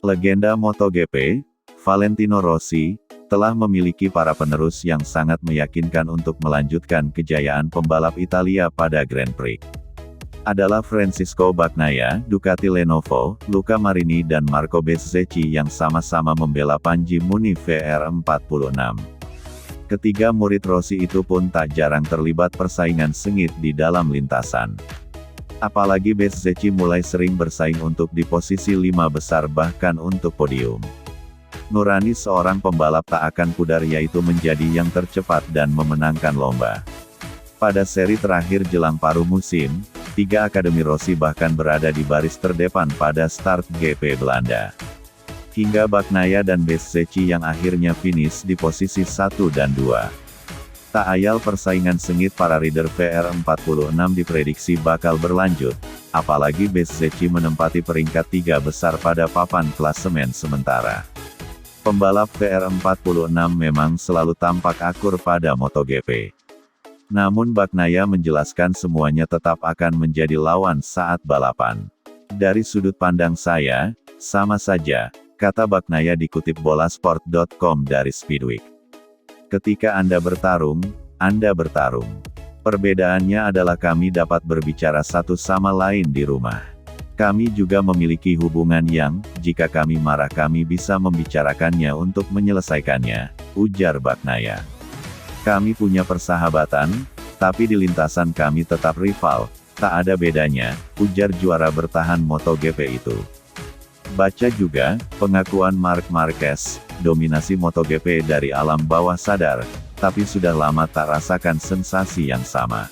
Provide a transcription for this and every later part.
Legenda MotoGP, Valentino Rossi, telah memiliki para penerus yang sangat meyakinkan untuk melanjutkan kejayaan pembalap Italia pada Grand Prix. Adalah Francisco Bagnaia, Ducati Lenovo, Luca Marini dan Marco Bezzecchi yang sama-sama membela Panji Muni VR46. Ketiga murid Rossi itu pun tak jarang terlibat persaingan sengit di dalam lintasan. Apalagi Bezzecchi mulai sering bersaing untuk di posisi 5 besar bahkan untuk podium. Nurani seorang pembalap tak akan pudar yaitu menjadi yang tercepat dan memenangkan lomba. Pada seri terakhir jelang paruh musim, 3 Akademi Rossi bahkan berada di baris terdepan pada start GP Belanda. Hingga Bagnaia dan Bezzecchi yang akhirnya finish di posisi 1 dan 2. Tak ayal persaingan sengit para rider VR46 diprediksi bakal berlanjut, apalagi Bezzecchi menempati peringkat 3 besar pada papan klasemen sementara. Pembalap VR46 memang selalu tampak akur pada MotoGP. Namun Bagnaia menjelaskan semuanya tetap akan menjadi lawan saat balapan. Dari sudut pandang saya, sama saja, kata Bagnaia dikutip bolasport.com dari Speedweek. Ketika Anda bertarung, Anda bertarung. Perbedaannya adalah kami dapat berbicara satu sama lain di rumah. Kami juga memiliki hubungan yang, jika kami marah kami bisa membicarakannya untuk menyelesaikannya, ujar Bagnaia. Kami punya persahabatan, tapi di lintasan kami tetap rival, tak ada bedanya, ujar juara bertahan MotoGP itu. Baca juga, pengakuan Marc Marquez, dominasi MotoGP dari alam bawah sadar, tapi sudah lama tak rasakan sensasi yang sama.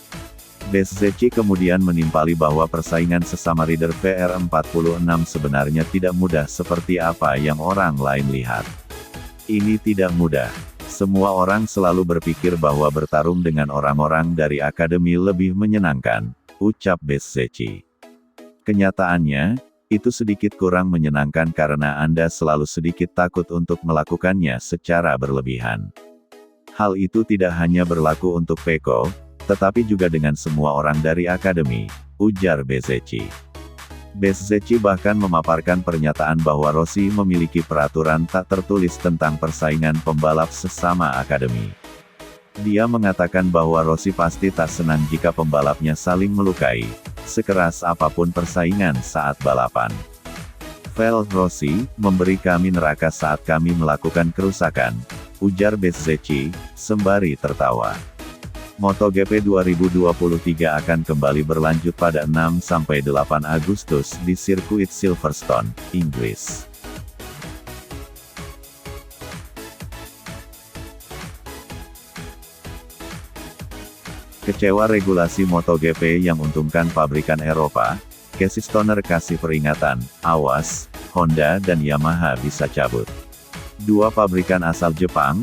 Bezzecchi kemudian menimpali bahwa persaingan sesama rider VR46 sebenarnya tidak mudah seperti apa yang orang lain lihat. Ini tidak mudah. Semua orang selalu berpikir bahwa bertarung dengan orang-orang dari akademi lebih menyenangkan, ucap Bezzecchi. Kenyataannya, itu sedikit kurang menyenangkan karena Anda selalu sedikit takut untuk melakukannya secara berlebihan. Hal itu tidak hanya berlaku untuk Pecco, tetapi juga dengan semua orang dari akademi, ujar Bezzecchi. Bezzecchi bahkan memaparkan pernyataan bahwa Rossi memiliki peraturan tak tertulis tentang persaingan pembalap sesama akademi. Dia mengatakan bahwa Rossi pasti tak senang jika pembalapnya saling melukai, sekeras apapun persaingan saat balapan. Vel Rossi, memberi kami neraka saat kami melakukan kerusakan, ujar Bezzecchi, sembari tertawa. MotoGP 2023 akan kembali berlanjut pada 6-8 Agustus di sirkuit Silverstone, Inggris. Kecewa regulasi MotoGP yang untungkan pabrikan Eropa, Casey Stoner kasih peringatan, awas, Honda dan Yamaha bisa cabut. Dua pabrikan asal Jepang,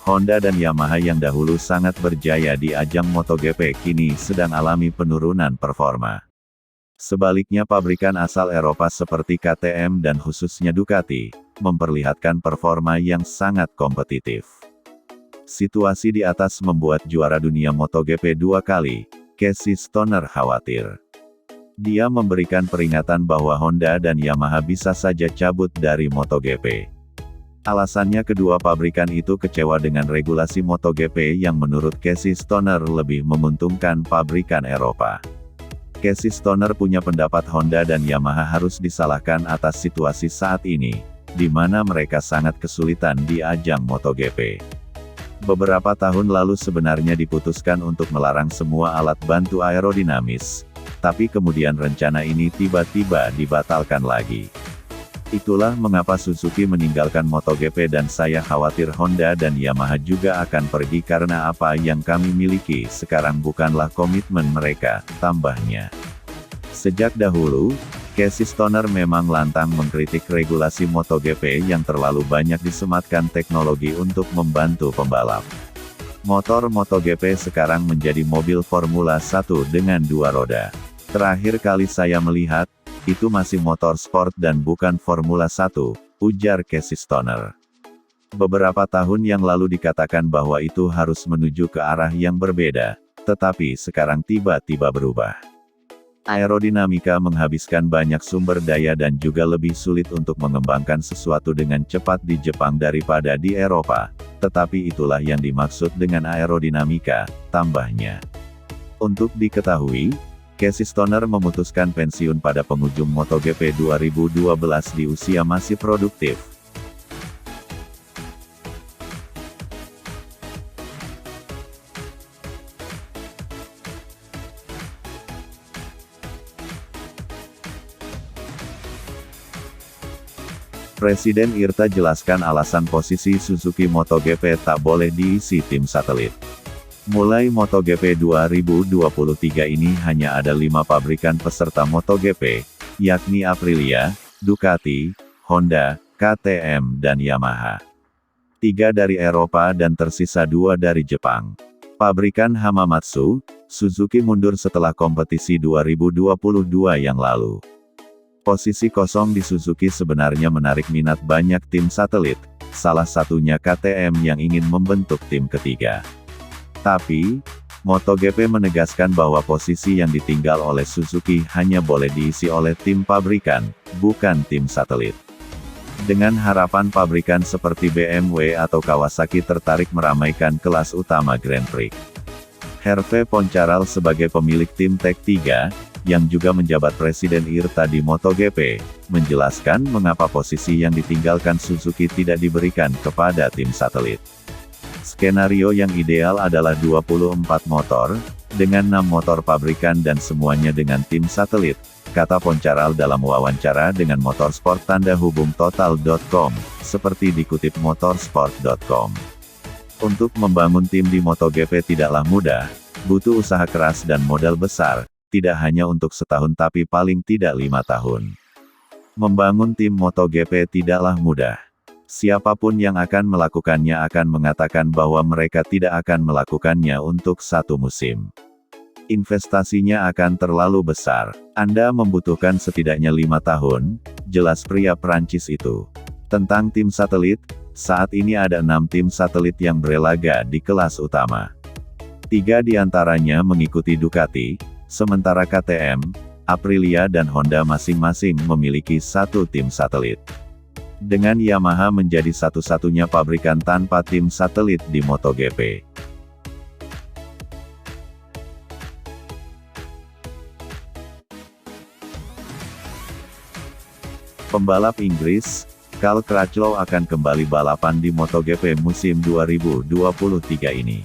Honda dan Yamaha yang dahulu sangat berjaya di ajang MotoGP kini sedang alami penurunan performa. Sebaliknya pabrikan asal Eropa seperti KTM dan khususnya Ducati, memperlihatkan performa yang sangat kompetitif. Situasi di atas membuat juara dunia MotoGP 2 kali, Casey Stoner khawatir. Dia memberikan peringatan bahwa Honda dan Yamaha bisa saja cabut dari MotoGP. Alasannya kedua pabrikan itu kecewa dengan regulasi MotoGP yang menurut Casey Stoner lebih menguntungkan pabrikan Eropa. Casey Stoner punya pendapat Honda dan Yamaha harus disalahkan atas situasi saat ini, di mana mereka sangat kesulitan di ajang MotoGP. Beberapa tahun lalu sebenarnya diputuskan untuk melarang semua alat bantu aerodinamis, tapi kemudian rencana ini tiba-tiba dibatalkan lagi. Itulah mengapa Suzuki meninggalkan MotoGP dan saya khawatir Honda dan Yamaha juga akan pergi karena apa yang kami miliki sekarang bukanlah komitmen mereka, tambahnya. Sejak dahulu, Casey Stoner memang lantang mengkritik regulasi MotoGP yang terlalu banyak disematkan teknologi untuk membantu pembalap. Motor MotoGP sekarang menjadi mobil Formula 1 dengan 2 roda. Terakhir kali saya melihat, itu masih motor sport dan bukan Formula 1, ujar Casey Stoner. Beberapa tahun yang lalu dikatakan bahwa itu harus menuju ke arah yang berbeda, tetapi sekarang tiba-tiba berubah. Aerodinamika menghabiskan banyak sumber daya dan juga lebih sulit untuk mengembangkan sesuatu dengan cepat di Jepang daripada di Eropa. Tetapi itulah yang dimaksud dengan aerodinamika, tambahnya. Untuk diketahui, Casey Stoner memutuskan pensiun pada penghujung MotoGP 2012 di usia masih produktif. Presiden IRTA jelaskan alasan posisi Suzuki MotoGP tak boleh diisi tim satelit. Mulai MotoGP 2023 ini hanya ada 5 pabrikan peserta MotoGP, yakni Aprilia, Ducati, Honda, KTM dan Yamaha. 3 dari Eropa dan tersisa 2 dari Jepang. Pabrikan Hamamatsu, Suzuki mundur setelah kompetisi 2022 yang lalu. Posisi kosong di Suzuki sebenarnya menarik minat banyak tim satelit, salah satunya KTM yang ingin membentuk tim ketiga. Tapi, MotoGP menegaskan bahwa posisi yang ditinggal oleh Suzuki hanya boleh diisi oleh tim pabrikan, bukan tim satelit. Dengan harapan pabrikan seperti BMW atau Kawasaki tertarik meramaikan kelas utama Grand Prix. Hervé Poncharal sebagai pemilik tim Tech 3, yang juga menjabat Presiden IRTA di MotoGP, menjelaskan mengapa posisi yang ditinggalkan Suzuki tidak diberikan kepada tim satelit. Skenario yang ideal adalah 24 motor, dengan 6 motor pabrikan dan semuanya dengan tim satelit, kata Poncharal dalam wawancara dengan Motorsport tanda hubung Total.com, seperti dikutip Motorsport.com. Untuk membangun tim di MotoGP tidaklah mudah, butuh usaha keras dan modal besar, tidak hanya untuk setahun tapi paling tidak 5 tahun. Membangun tim MotoGP tidaklah mudah. Siapapun yang akan melakukannya akan mengatakan bahwa mereka tidak akan melakukannya untuk satu musim. Investasinya akan terlalu besar. Anda membutuhkan setidaknya 5 tahun, jelas pria Prancis itu. Tentang tim satelit, saat ini ada 6 tim satelit yang berlaga di kelas utama. 3 diantaranya mengikuti Ducati, sementara KTM, Aprilia dan Honda masing-masing memiliki 1 tim satelit. Dengan Yamaha menjadi satu-satunya pabrikan tanpa tim satelit di MotoGP. Pembalap Inggris, Cal Crutchlow akan kembali balapan di MotoGP musim 2023 ini.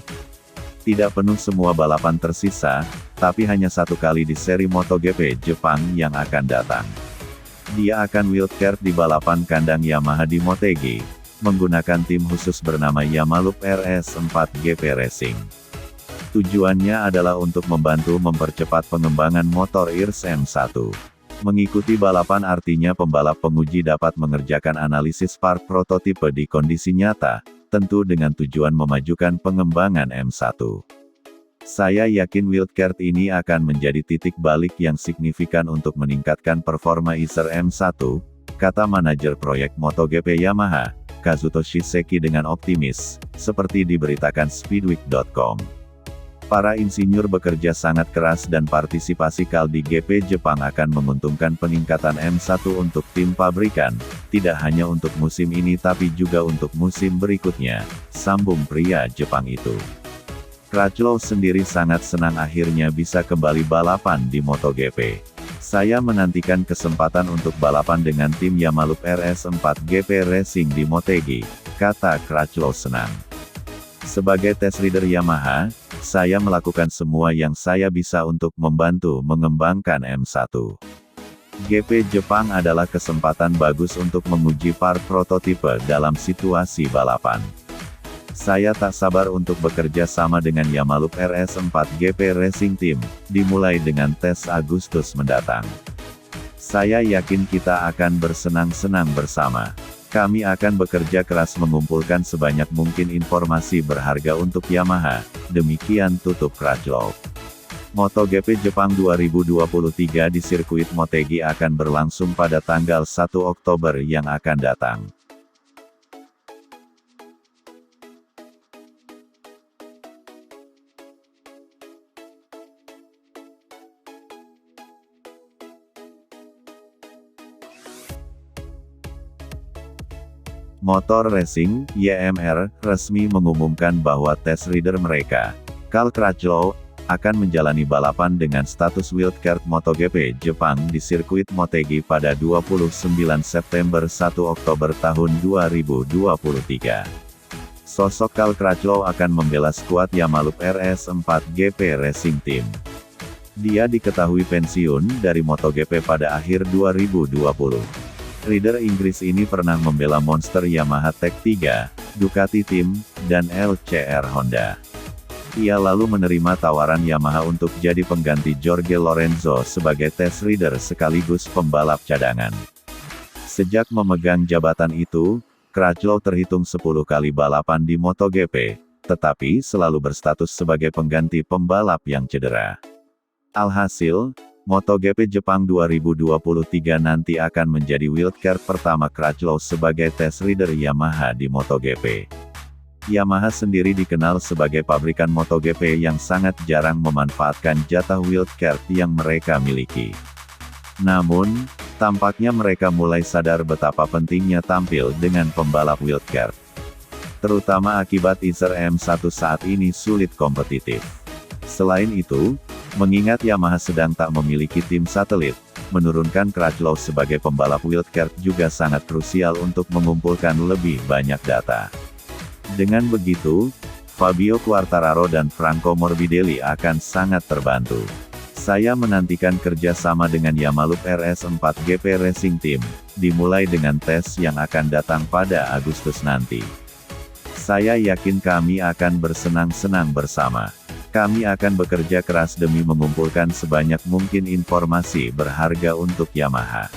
Tidak penuh semua balapan tersisa, tapi hanya 1 kali di seri MotoGP Jepang yang akan datang. Dia akan wildcard di balapan kandang Yamaha di Motegi, menggunakan tim khusus bernama Yamalup RS4 GP Racing. Tujuannya adalah untuk membantu mempercepat pengembangan motor IRS M1. Mengikuti balapan artinya pembalap penguji dapat mengerjakan analisis part prototipe di kondisi nyata, tentu dengan tujuan memajukan pengembangan M1. Saya yakin wildcard ini akan menjadi titik balik yang signifikan untuk meningkatkan performa IRS M1, kata manajer proyek MotoGP Yamaha, Kazutoshi Seki dengan optimis, seperti diberitakan Speedweek.com. Para insinyur bekerja sangat keras dan partisipasi Cal di GP Jepang akan menguntungkan peningkatan M1 untuk tim pabrikan, tidak hanya untuk musim ini tapi juga untuk musim berikutnya, sambung pria Jepang itu. Crutchlow sendiri sangat senang akhirnya bisa kembali balapan di MotoGP. Saya menantikan kesempatan untuk balapan dengan tim Yamalup RS4 GP Racing di Motegi, kata Crutchlow senang. Sebagai test rider Yamaha, saya melakukan semua yang saya bisa untuk membantu mengembangkan M1. GP Jepang adalah kesempatan bagus untuk menguji part prototipe dalam situasi balapan. Saya tak sabar untuk bekerja sama dengan Yamalup RS4 GP Racing Team, dimulai dengan tes Agustus mendatang. Saya yakin kita akan bersenang-senang bersama. Kami akan bekerja keras mengumpulkan sebanyak mungkin informasi berharga untuk Yamaha, demikian tutup Crutchlow. MotoGP Jepang 2023 di sirkuit Motegi akan berlangsung pada tanggal 1 Oktober yang akan datang. Motor Racing, YMR, resmi mengumumkan bahwa test rider mereka, Cal Crutchlow, akan menjalani balapan dengan status wildcard MotoGP Jepang di sirkuit Motegi pada 29 September 1 Oktober tahun 2023. Sosok Cal Crutchlow akan membela skuad Yamalup RS4 GP Racing Team. Dia diketahui pensiun dari MotoGP pada akhir 2020. Rider Inggris ini pernah membela Monster Yamaha Tech3, Ducati Team, dan LCR Honda. Ia lalu menerima tawaran Yamaha untuk jadi pengganti Jorge Lorenzo sebagai test rider sekaligus pembalap cadangan. Sejak memegang jabatan itu, Crutchlow terhitung 10 kali balapan di MotoGP, tetapi selalu berstatus sebagai pengganti pembalap yang cedera. Alhasil, MotoGP Jepang 2023 nanti akan menjadi wildcard pertama Crutchlow sebagai test rider Yamaha di MotoGP. Yamaha sendiri dikenal sebagai pabrikan MotoGP yang sangat jarang memanfaatkan jatah wildcard yang mereka miliki. Namun, tampaknya mereka mulai sadar betapa pentingnya tampil dengan pembalap wildcard. Terutama akibat Isher M1 saat ini sulit kompetitif. Selain itu, mengingat Yamaha sedang tak memiliki tim satelit, menurunkan Crutchlow sebagai pembalap wildcard juga sangat krusial untuk mengumpulkan lebih banyak data. Dengan begitu, Fabio Quartararo dan Franco Morbidelli akan sangat terbantu. Saya menantikan kerja sama dengan Yamalup RS4 GP Racing Team, dimulai dengan tes yang akan datang pada Agustus nanti. Saya yakin kami akan bersenang-senang bersama. Kami akan bekerja keras demi mengumpulkan sebanyak mungkin informasi berharga untuk Yamaha.